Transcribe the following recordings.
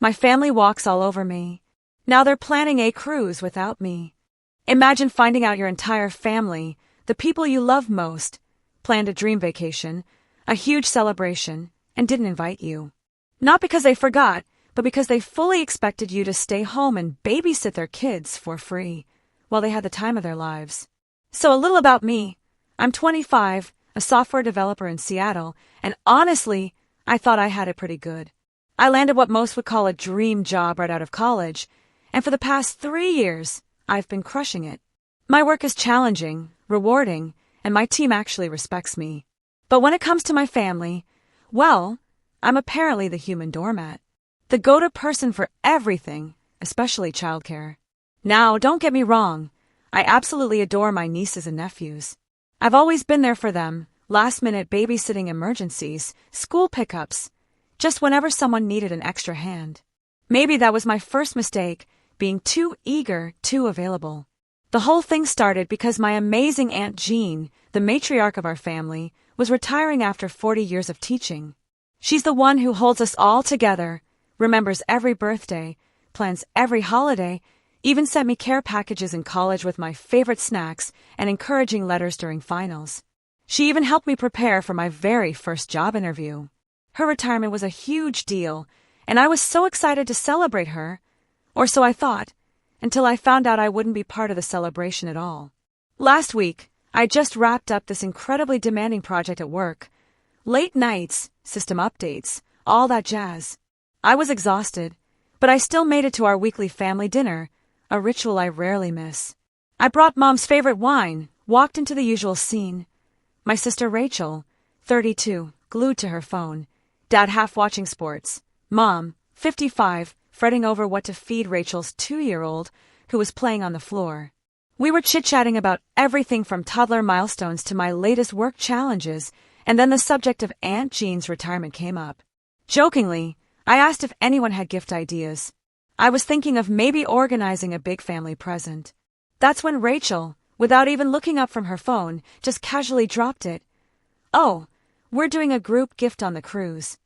My family walks all over me. Now they're planning a cruise without me. Imagine finding out your entire family, the people you love most, planned a dream vacation, a huge celebration, and didn't invite you. Not because they forgot, but because they fully expected you to stay home and babysit their kids for free, while they had the time of their lives. So a little about me. I'm 25, a software developer in Seattle, and honestly, I thought I had it pretty good. I landed what most would call a dream job right out of college, and for the past 3 years, I've been crushing it. My work is challenging, rewarding, and my team actually respects me. But when it comes to my family, well, I'm apparently the human doormat. The go-to person for everything, especially childcare. Now, don't get me wrong, I absolutely adore my nieces and nephews. I've always been there for them, last-minute babysitting emergencies, school pickups, just whenever someone needed an extra hand. Maybe that was my first mistake, being too eager, too available. The whole thing started because my amazing Aunt Jean, the matriarch of our family, was retiring after 40 years of teaching. She's the one who holds us all together, remembers every birthday, plans every holiday, even sent me care packages in college with my favorite snacks and encouraging letters during finals. She even helped me prepare for my very first job interview. Her retirement was a huge deal, and I was so excited to celebrate her, or so I thought, until I found out I wouldn't be part of the celebration at all. Last week, I just wrapped up this incredibly demanding project at work. Late nights, system updates, all that jazz. I was exhausted, but I still made it to our weekly family dinner, a ritual I rarely miss. I brought Mom's favorite wine, walked into the usual scene. My sister Rachel, 32, glued to her phone. Dad half watching sports. Mom, 55, fretting over what to feed Rachel's 2-year-old, who was playing on the floor. We were chit-chatting about everything from toddler milestones to my latest work challenges, and then the subject of Aunt Jean's retirement came up. Jokingly, I asked if anyone had gift ideas. I was thinking of maybe organizing a big family present. That's when Rachel, without even looking up from her phone, just casually dropped it. "Oh, we're doing a group gift on the cruise."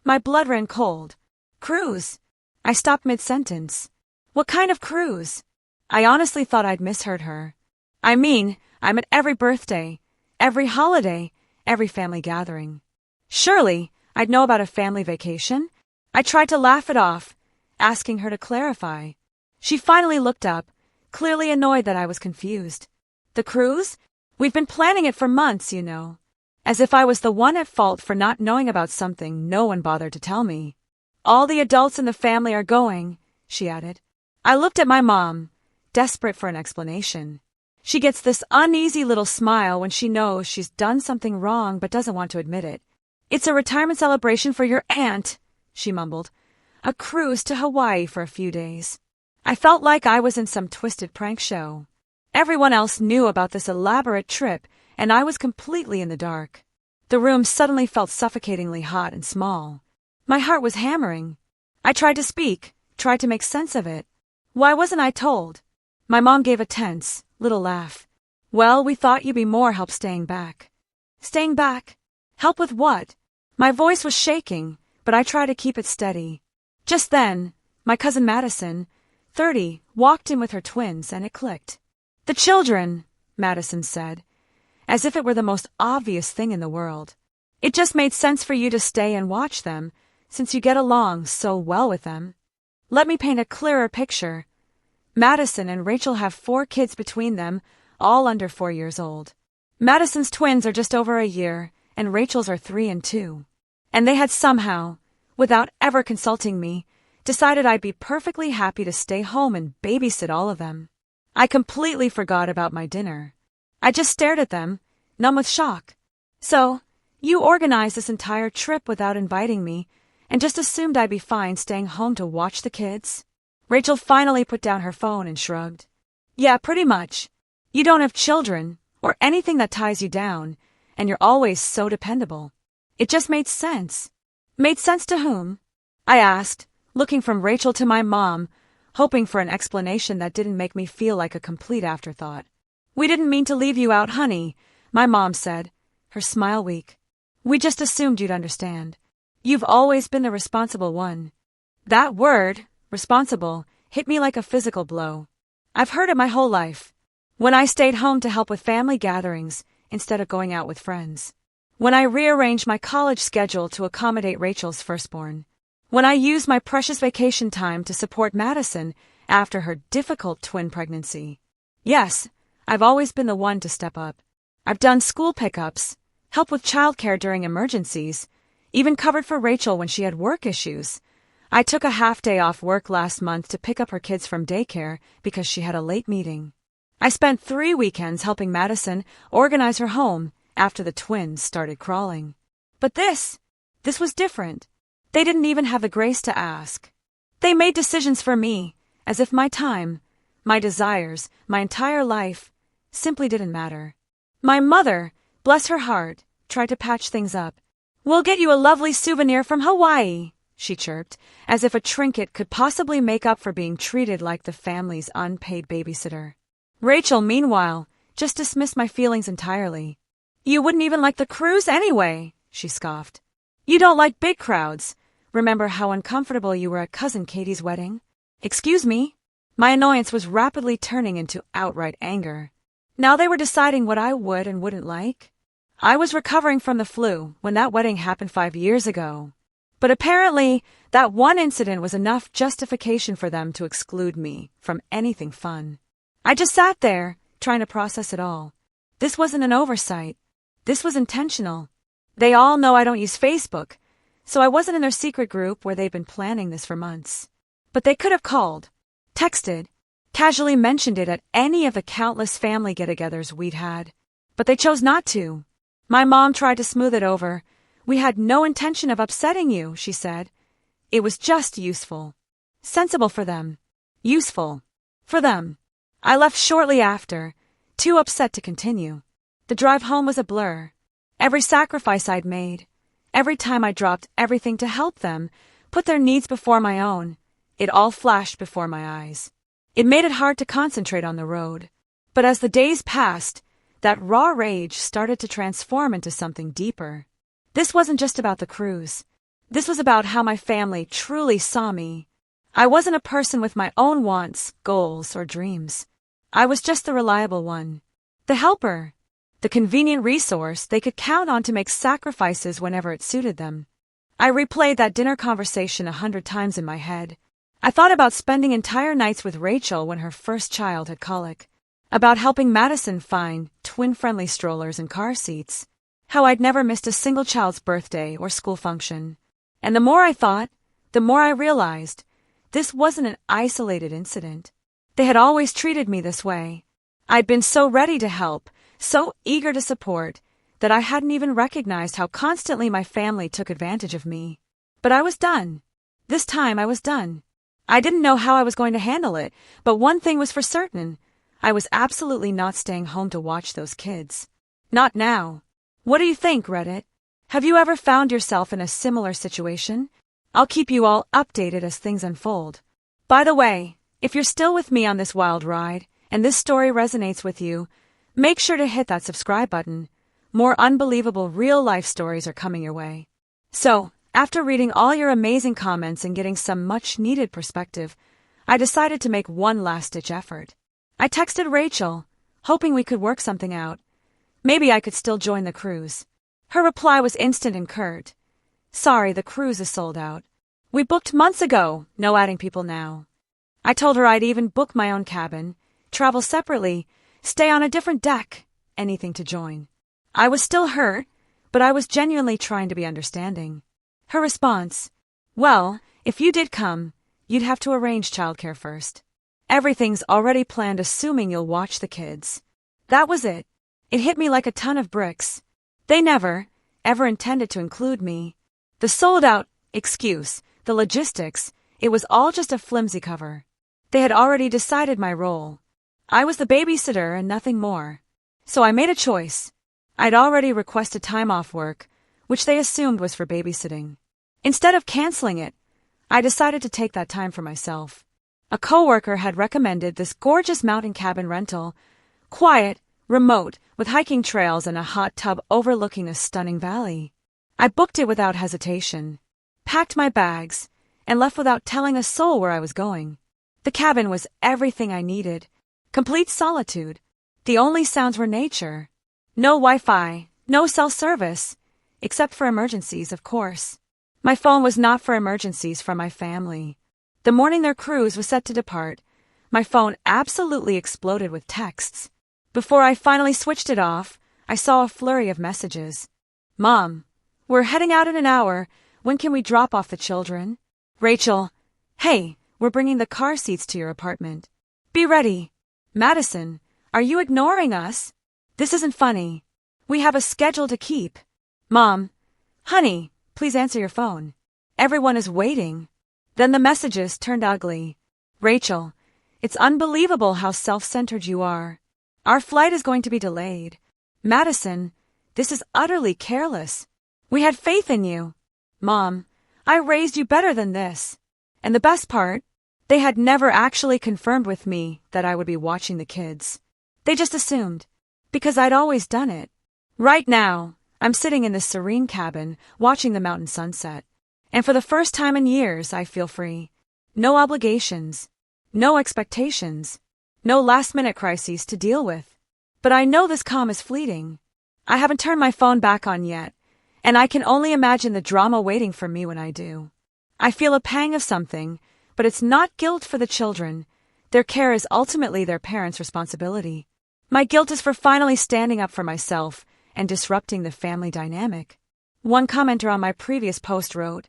My blood ran cold. Cruise? I stopped mid-sentence. What kind of cruise? I honestly thought I'd misheard her. I mean, I'm at every birthday, every holiday, every family gathering. Surely, I'd know about a family vacation? I tried to laugh it off, asking her to clarify. She finally looked up, clearly annoyed that I was confused. The cruise? We've been planning it for months, you know. As if I was the one at fault for not knowing about something no one bothered to tell me. All the adults in the family are going, she added. I looked at my mom, desperate for an explanation. She gets this uneasy little smile when she knows she's done something wrong but doesn't want to admit it. "It's a retirement celebration for your aunt," she mumbled. "A cruise to Hawaii for a few days." I felt like I was in some twisted prank show. Everyone else knew about this elaborate trip, and I was completely in the dark. The room suddenly felt suffocatingly hot and small. My heart was hammering. I tried to speak, tried to make sense of it. Why wasn't I told? My mom gave a tense, little laugh. "Well, we thought you'd be more help staying back." Staying back? Help with what? My voice was shaking, but I tried to keep it steady. Just then, my cousin Madison, 30, walked in with her twins, and it clicked. "The children," Madison said, as if it were the most obvious thing in the world. "It just made sense for you to stay and watch them, since you get along so well with them." Let me paint a clearer picture. Madison and Rachel have 4 kids between them, all under 4 years old. Madison's twins are just over a year, and Rachel's are 3 and 2. And they had somehow, without ever consulting me, decided I'd be perfectly happy to stay home and babysit all of them. I completely forgot about my dinner. I just stared at them, numb with shock. "So, you organized this entire trip without inviting me, and just assumed I'd be fine staying home to watch the kids?" Rachel finally put down her phone and shrugged. "Yeah, pretty much. You don't have children, or anything that ties you down, and you're always so dependable. It just made sense." "Made sense to whom?" I asked, looking from Rachel to my mom, hoping for an explanation that didn't make me feel like a complete afterthought. "We didn't mean to leave you out, honey," my mom said, her smile weak. "We just assumed you'd understand. You've always been the responsible one. That word, responsible, hit me like a physical blow. I've heard it my whole life. When I stayed home to help with family gatherings instead of going out with friends. When I rearranged my college schedule to accommodate Rachel's firstborn. When I used my precious vacation time to support Madison after her difficult twin pregnancy. Yes, I've always been the one to step up. I've done school pickups, helped with childcare during emergencies, even covered for Rachel when she had work issues. I took a half-day off work last month to pick up her kids from daycare because she had a late meeting. I spent 3 weekends helping Madison organize her home after the twins started crawling. But this was different. They didn't even have the grace to ask. They made decisions for me, as if my time, my desires, my entire life, simply didn't matter. My mother, bless her heart, tried to patch things up. "We'll get you a lovely souvenir from Hawaii," she chirped, as if a trinket could possibly make up for being treated like the family's unpaid babysitter. Rachel, meanwhile, just dismissed my feelings entirely. "You wouldn't even like the cruise anyway," she scoffed. "You don't like big crowds. Remember how uncomfortable you were at Cousin Katie's wedding?" "Excuse me?" My annoyance was rapidly turning into outright anger. Now they were deciding what I would and wouldn't like. I was recovering from the flu when that wedding happened 5 years ago. But apparently, that one incident was enough justification for them to exclude me from anything fun. I just sat there, trying to process it all. This wasn't an oversight. This was intentional. They all know I don't use Facebook, so I wasn't in their secret group where they've been planning this for months. But they could have called, texted, casually mentioned it at any of the countless family get-togethers we'd had. But they chose not to. My mom tried to smooth it over. "We had no intention of upsetting you," she said. "It was just useful. Sensible for them. Useful. For them." I left shortly after, too upset to continue. The drive home was a blur. Every sacrifice I'd made, every time I dropped everything to help them, put their needs before my own, it all flashed before my eyes. It made it hard to concentrate on the road. But as the days passed, that raw rage started to transform into something deeper. This wasn't just about the cruise. This was about how my family truly saw me. I wasn't a person with my own wants, goals, or dreams. I was just the reliable one. The helper. The convenient resource they could count on to make sacrifices whenever it suited them. I replayed that dinner conversation 100 times in my head. I thought about spending entire nights with Rachel when her first child had colic. About helping Madison find twin-friendly strollers and car seats. How I'd never missed a single child's birthday or school function. And the more I thought, the more I realized this wasn't an isolated incident. They had always treated me this way. I'd been so ready to help, so eager to support, that I hadn't even recognized how constantly my family took advantage of me. But I was done. This time I was done. I didn't know how I was going to handle it, but one thing was for certain. I was absolutely not staying home to watch those kids. Not now. What do you think, Reddit? Have you ever found yourself in a similar situation? I'll keep you all updated as things unfold. By the way, if you're still with me on this wild ride, and this story resonates with you, make sure to hit that subscribe button. More unbelievable real-life stories are coming your way. So, after reading all your amazing comments and getting some much-needed perspective, I decided to make one last-ditch effort. I texted Rachel, hoping we could work something out. Maybe I could still join the cruise. Her reply was instant and curt. "Sorry, the cruise is sold out. We booked months ago, no adding people now." I told her I'd even book my own cabin, travel separately, stay on a different deck, anything to join. I was still hurt, but I was genuinely trying to be understanding. Her response, "Well, if you did come, you'd have to arrange childcare first. Everything's already planned assuming you'll watch the kids." That was it. It hit me like a ton of bricks. They never, ever intended to include me. The sold-out excuse, the logistics, it was all just a flimsy cover. They had already decided my role. I was the babysitter and nothing more. So I made a choice. I'd already requested time off work, which they assumed was for babysitting. Instead of canceling it, I decided to take that time for myself. A coworker had recommended this gorgeous mountain cabin rental, quiet, remote, with hiking trails and a hot tub overlooking a stunning valley. I booked it without hesitation, packed my bags, and left without telling a soul where I was going. The cabin was everything I needed. Complete solitude. The only sounds were nature. No Wi-Fi, no cell service. Except for emergencies, of course. My phone was not for emergencies from my family. The morning their cruise was set to depart, my phone absolutely exploded with texts. Before I finally switched it off, I saw a flurry of messages. Mom, we're heading out in an hour. When can we drop off the children? Rachel, hey, we're bringing the car seats to your apartment. Be ready. Madison, are you ignoring us? This isn't funny. We have a schedule to keep. Mom, honey, please answer your phone. Everyone is waiting. Then the messages turned ugly. Rachel, it's unbelievable how self-centered you are. Our flight is going to be delayed. Madison, this is utterly careless. We had faith in you. Mom, I raised you better than this. And the best part, they had never actually confirmed with me that I would be watching the kids. They just assumed, because I'd always done it. Right now, I'm sitting in this serene cabin, watching the mountain sunset. And for the first time in years, I feel free. No obligations. No expectations. No last-minute crises to deal with. But I know this calm is fleeting. I haven't turned my phone back on yet, and I can only imagine the drama waiting for me when I do. I feel a pang of something, but it's not guilt for the children. Their care is ultimately their parents' responsibility. My guilt is for finally standing up for myself and disrupting the family dynamic. One commenter on my previous post wrote,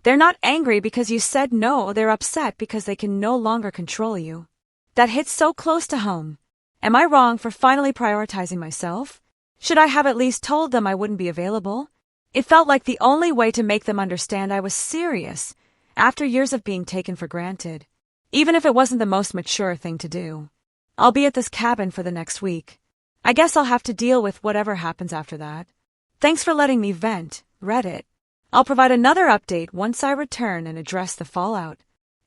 "They're not angry because you said no, they're upset because they can no longer control you." That hits so close to home. Am I wrong for finally prioritizing myself? Should I have at least told them I wouldn't be available? It felt like the only way to make them understand I was serious, after years of being taken for granted, even if it wasn't the most mature thing to do. I'll be at this cabin for the next week. I guess I'll have to deal with whatever happens after that. Thanks for letting me vent, Reddit. I'll provide another update once I return and address the fallout.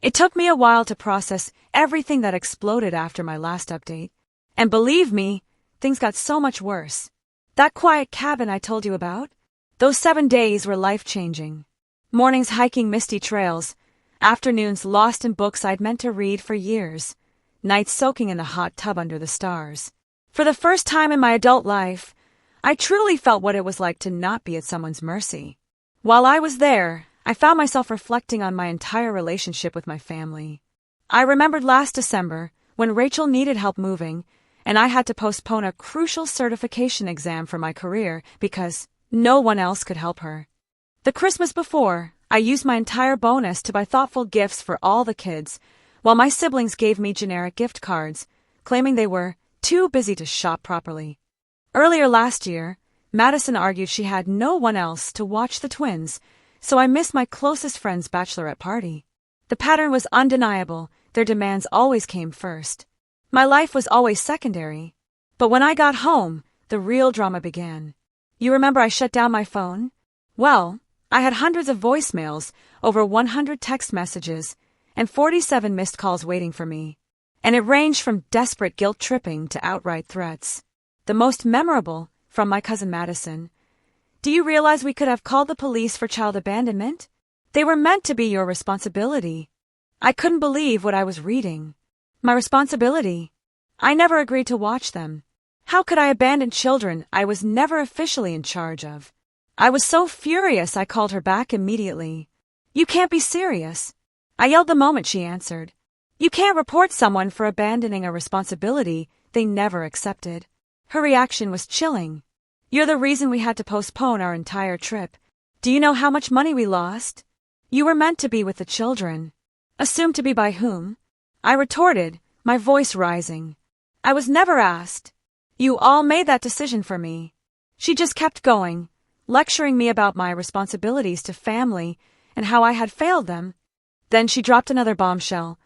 It took me a while to process everything that exploded after my last update. And believe me, things got so much worse. That quiet cabin I told you about? Those 7 days were life-changing. Mornings hiking misty trails, afternoons lost in books I'd meant to read for years, nights soaking in the hot tub under the stars. For the first time in my adult life, I truly felt what it was like to not be at someone's mercy. While I was there, I found myself reflecting on my entire relationship with my family. I remembered last December when Rachel needed help moving, and I had to postpone a crucial certification exam for my career because no one else could help her. The Christmas before, I used my entire bonus to buy thoughtful gifts for all the kids, while my siblings gave me generic gift cards, claiming they were too busy to shop properly. Earlier last year, Madison argued she had no one else to watch the twins, so I missed my closest friend's bachelorette party. The pattern was undeniable. Their demands always came first. My life was always secondary. But when I got home, the real drama began. You remember I shut down my phone? Well, I had hundreds of voicemails, over 100 text messages, and 47 missed calls waiting for me. And it ranged from desperate guilt-tripping to outright threats. The most memorable, from my cousin Madison. "Do you realize we could have called the police for child abandonment? They were meant to be your responsibility." I couldn't believe what I was reading. My responsibility? I never agreed to watch them. How could I abandon children I was never officially in charge of? I was so furious I called her back immediately. "You can't be serious." I yelled the moment she answered. "You can't report someone for abandoning a responsibility they never accepted." Her reaction was chilling. "You're the reason we had to postpone our entire trip. Do you know how much money we lost? You were meant to be with the children." Assumed to be by whom? I retorted, my voice rising. "I was never asked. You all made that decision for me." She just kept going, lecturing me about my responsibilities to family and how I had failed them. Then she dropped another bombshell.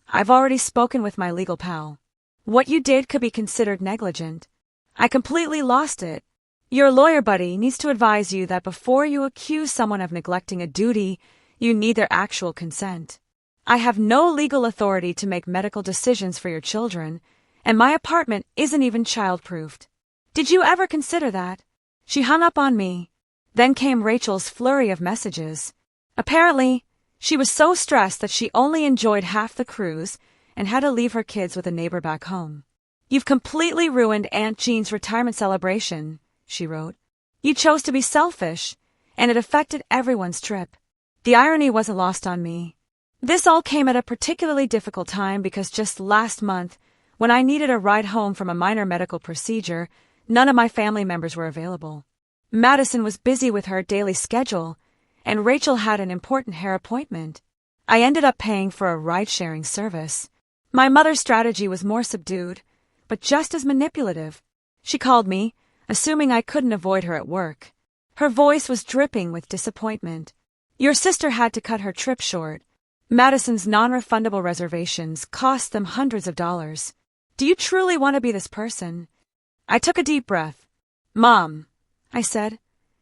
"I've already spoken with my legal pal. What you did could be considered negligent." I completely lost it. Your lawyer buddy needs to advise you that before you accuse someone of neglecting a duty, you need their actual consent. I have no legal authority to make medical decisions for your children, and my apartment isn't even child-proofed. Did you ever consider that? She hung up on me. Then came Rachel's flurry of messages. Apparently, She was so stressed that she only enjoyed half the cruise and had to leave her kids with a neighbor back home. "You've completely ruined Aunt Jean's retirement celebration," she wrote. "You chose to be selfish, and it affected everyone's trip." The irony wasn't lost on me. This all came at a particularly difficult time because just last month, when I needed a ride home from a minor medical procedure, none of my family members were available. Madison was busy with her daily schedule, and Rachel had an important hair appointment. I ended up paying for a ride-sharing service. My mother's strategy was more subdued, but just as manipulative. She called me, assuming I couldn't avoid her at work. Her voice was dripping with disappointment. "Your sister had to cut her trip short. Madison's non-refundable reservations cost them hundreds of dollars. Do you truly want to be this person?" I took a deep breath. "Mom," I said,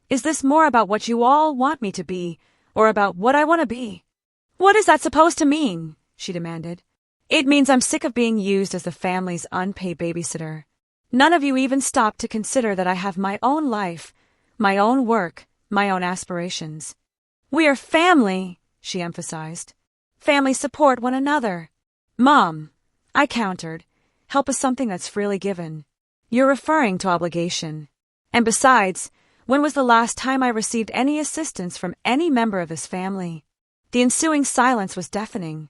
"is this more about what you all want me to be, or about what I want to be?" "What is that supposed to mean?" she demanded. "It means I'm sick of being used as the family's unpaid babysitter. None of you even stopped to consider that I have my own life, my own work, my own aspirations." "We are family," she emphasized. "Family support one another." "Mom," I countered, "help is something that's freely given. You're referring to obligation. And besides, when was the last time I received any assistance from any member of this family?" The ensuing silence was deafening.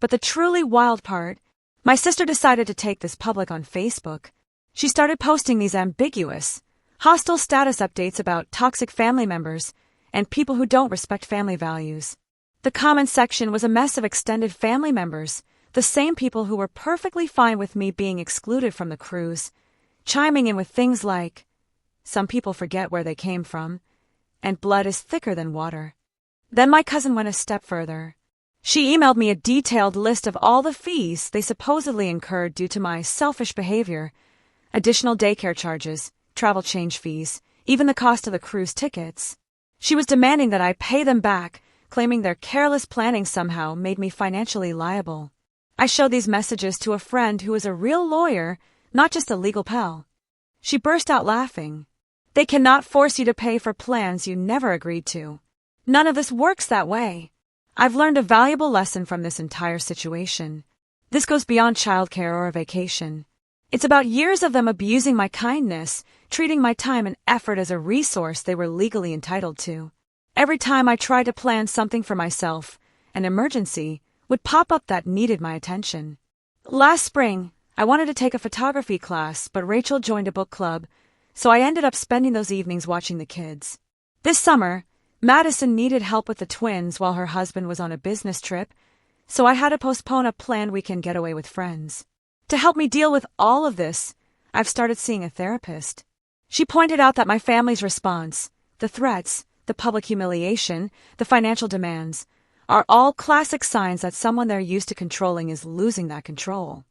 But the truly wild part, my sister decided to take this public on Facebook. She started posting these ambiguous, hostile status updates about toxic family members and people who don't respect family values. The comment section was a mess of extended family members, the same people who were perfectly fine with me being excluded from the cruise, chiming in with things like, "Some people forget where they came from," and "blood is thicker than water." Then my cousin went a step further. She emailed me a detailed list of all the fees they supposedly incurred due to my selfish behavior, additional daycare charges, travel change fees, even the cost of the cruise tickets. She was demanding that I pay them back, claiming their careless planning somehow made me financially liable. I showed these messages to a friend who is a real lawyer, not just a legal pal. She burst out laughing. "They cannot force you to pay for plans you never agreed to. None of this works that way." I've learned a valuable lesson from this entire situation. This goes beyond childcare or a vacation. It's about years of them abusing my kindness, treating my time and effort as a resource they were legally entitled to. Every time I tried to plan something for myself, an emergency would pop up that needed my attention. Last spring, I wanted to take a photography class, but Rachel joined a book club, so I ended up spending those evenings watching the kids. This summer, Madison needed help with the twins while her husband was on a business trip, so I had to postpone a planned weekend getaway with friends. To help me deal with all of this, I've started seeing a therapist. She pointed out that my family's response, the threats, the public humiliation, the financial demands, are all classic signs that someone they're used to controlling is losing that control.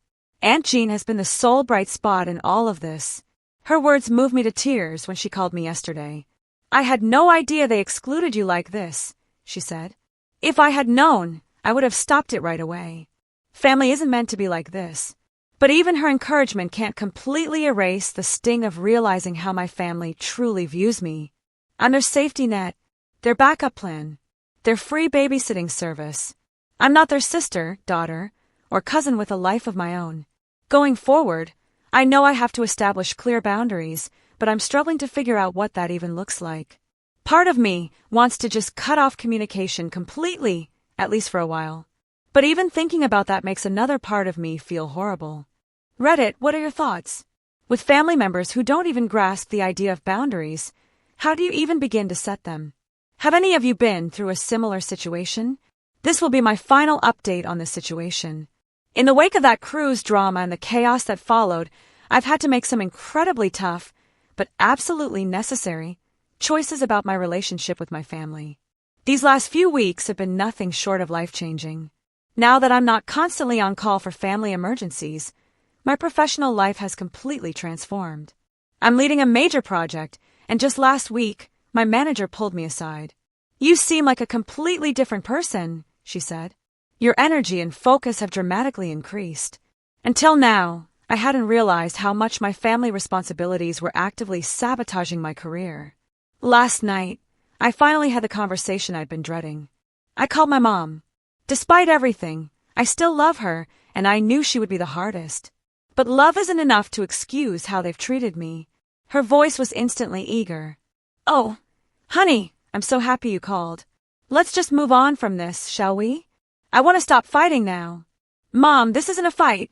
Aunt Jean has been the sole bright spot in all of this. Her words moved me to tears when she called me yesterday. "I had no idea they excluded you like this," she said. "If I had known, I would have stopped it right away. Family isn't meant to be like this." But even her encouragement can't completely erase the sting of realizing how my family truly views me. I'm their safety net, their backup plan, their free babysitting service. I'm not their sister, daughter, or cousin with a life of my own. Going forward, I know I have to establish clear boundaries, but I'm struggling to figure out what that even looks like. Part of me wants to just cut off communication completely, at least for a while. But even thinking about that makes another part of me feel horrible. Reddit, what are your thoughts? With family members who don't even grasp the idea of boundaries, how do you even begin to set them? Have any of you been through a similar situation? This will be my final update on this situation. In the wake of that cruise drama and the chaos that followed, I've had to make some incredibly tough, but absolutely necessary, choices about my relationship with my family. These last few weeks have been nothing short of life-changing. Now that I'm not constantly on call for family emergencies, my professional life has completely transformed. I'm leading a major project, and just last week, my manager pulled me aside. "You seem like a completely different person," she said. "Your energy and focus have dramatically increased. Until now, I hadn't realized how much my family responsibilities were actively sabotaging my career." Last night, I finally had the conversation I'd been dreading. I called my mom. Despite everything, I still love her, and I knew she would be the hardest. But love isn't enough to excuse how they've treated me. Her voice was instantly eager. Oh, honey, I'm so happy you called. Let's just move on from this, shall we? I want to stop fighting now. Mom, this isn't a fight,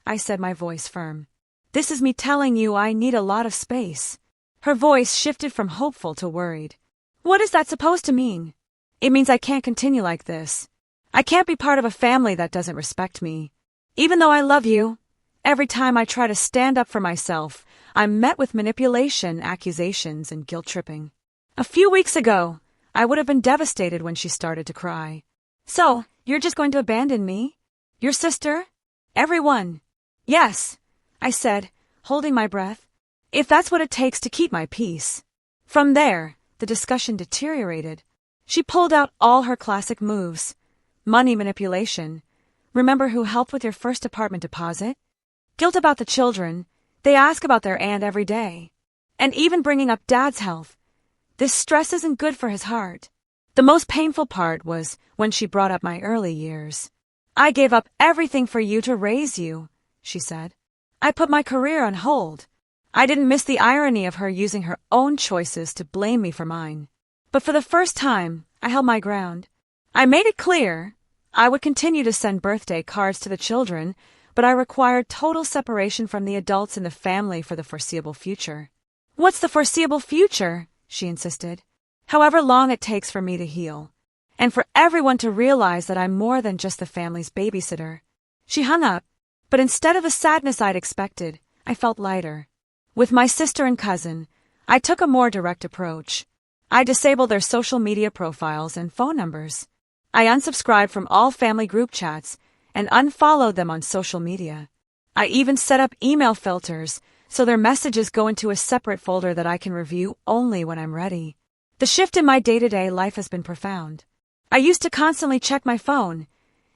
I said, my voice firm. This is me telling you I need a lot of space. Her voice shifted from hopeful to worried. What is that supposed to mean? It means I can't continue like this. I can't be part of a family that doesn't respect me. Even though I love you, every time I try to stand up for myself, I'm met with manipulation, accusations, and guilt-tripping. A few weeks ago, I would have been devastated when she started to cry. So, you're just going to abandon me? Your sister? Everyone? Yes, I said, holding my breath. If that's what it takes to keep my peace. From there, the discussion deteriorated. She pulled out all her classic moves. Money manipulation. Remember who helped with your first apartment deposit? Guilt about the children. They ask about their aunt every day. And even bringing up Dad's health. This stress isn't good for his heart. The most painful part was when she brought up my early years. I gave up everything for you to raise you, she said. I put my career on hold. I didn't miss the irony of her using her own choices to blame me for mine. But for the first time, I held my ground. I made it clear I would continue to send birthday cards to the children, but I required total separation from the adults in the family for the foreseeable future. What's the foreseeable future? She insisted. However long it takes for me to heal. And for everyone to realize that I'm more than just the family's babysitter. She hung up, but instead of the sadness I'd expected, I felt lighter. With my sister and cousin, I took a more direct approach. I disabled their social media profiles and phone numbers. I unsubscribed from all family group chats and unfollowed them on social media. I even set up email filters so their messages go into a separate folder that I can review only when I'm ready. The shift in my day-to-day life has been profound. I used to constantly check my phone,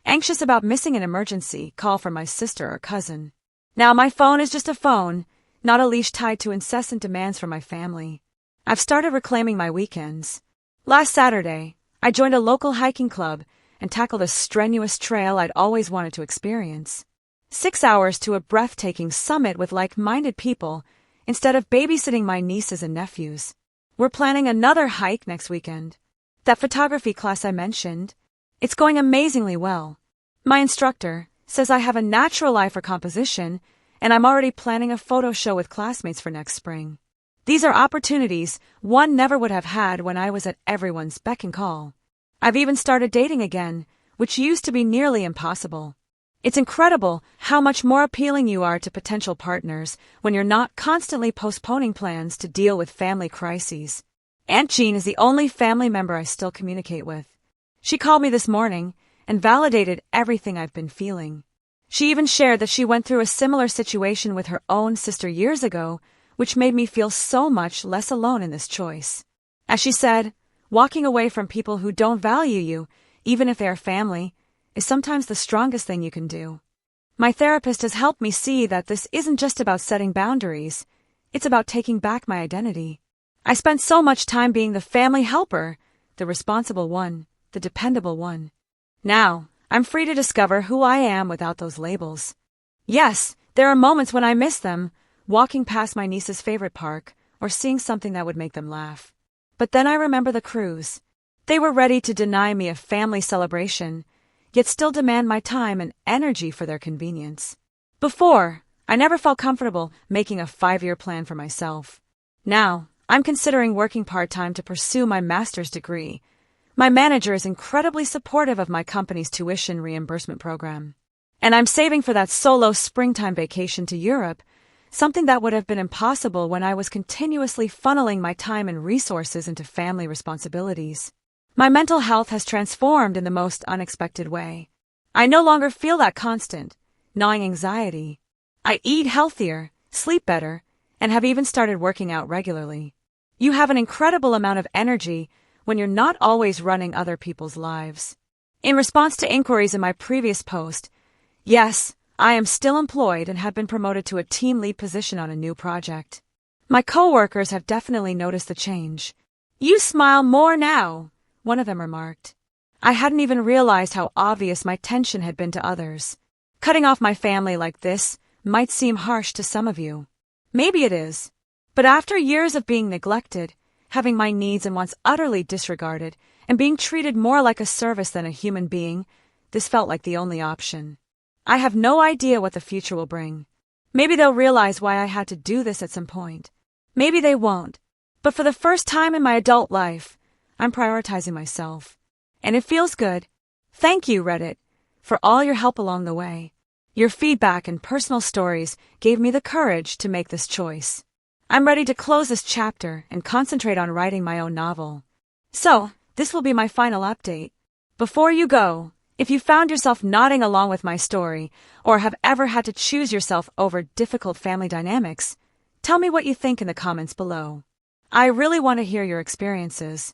anxious about missing an emergency call from my sister or cousin. Now my phone is just a phone, not a leash tied to incessant demands from my family. I've started reclaiming my weekends. Last Saturday, I joined a local hiking club and tackled a strenuous trail I'd always wanted to experience. 6 hours to a breathtaking summit with like-minded people instead of babysitting my nieces and nephews. We're planning another hike next weekend. That photography class I mentioned, it's going amazingly well. My instructor says I have a natural eye for composition, and I'm already planning a photo show with classmates for next spring. These are opportunities one never would have had when I was at everyone's beck and call. I've even started dating again, which used to be nearly impossible. It's incredible how much more appealing you are to potential partners when you're not constantly postponing plans to deal with family crises. Aunt Jean is the only family member I still communicate with. She called me this morning and validated everything I've been feeling. She even shared that she went through a similar situation with her own sister years ago, which made me feel so much less alone in this choice. As she said, walking away from people who don't value you, even if they are family, is sometimes the strongest thing you can do. My therapist has helped me see that this isn't just about setting boundaries, it's about taking back my identity. I spent so much time being the family helper, the responsible one, the dependable one. Now, I'm free to discover who I am without those labels. Yes, there are moments when I miss them, walking past my niece's favorite park, or seeing something that would make them laugh. But then I remember the cruise. They were ready to deny me a family celebration, yet still demand my time and energy for their convenience. Before, I never felt comfortable making a 5-year plan for myself. Now, I'm considering working part-time to pursue my master's degree. My manager is incredibly supportive of my company's tuition reimbursement program. And I'm saving for that solo springtime vacation to Europe, something that would have been impossible when I was continuously funneling my time and resources into family responsibilities. My mental health has transformed in the most unexpected way. I no longer feel that constant, gnawing anxiety. I eat healthier, sleep better, and have even started working out regularly. You have an incredible amount of energy when you're not always running other people's lives. In response to inquiries in my previous post, yes, I am still employed and have been promoted to a team lead position on a new project. My coworkers have definitely noticed the change. You smile more now, one of them remarked. I hadn't even realized how obvious my tension had been to others. Cutting off my family like this might seem harsh to some of you. Maybe it is. But after years of being neglected, having my needs and wants utterly disregarded, and being treated more like a service than a human being, this felt like the only option. I have no idea what the future will bring. Maybe they'll realize why I had to do this at some point. Maybe they won't. But for the first time in my adult life, I'm prioritizing myself. And it feels good. Thank you, Reddit, for all your help along the way. Your feedback and personal stories gave me the courage to make this choice. I'm ready to close this chapter and concentrate on writing my own novel. So, this will be my final update. Before you go, if you found yourself nodding along with my story, or have ever had to choose yourself over difficult family dynamics, tell me what you think in the comments below. I really want to hear your experiences.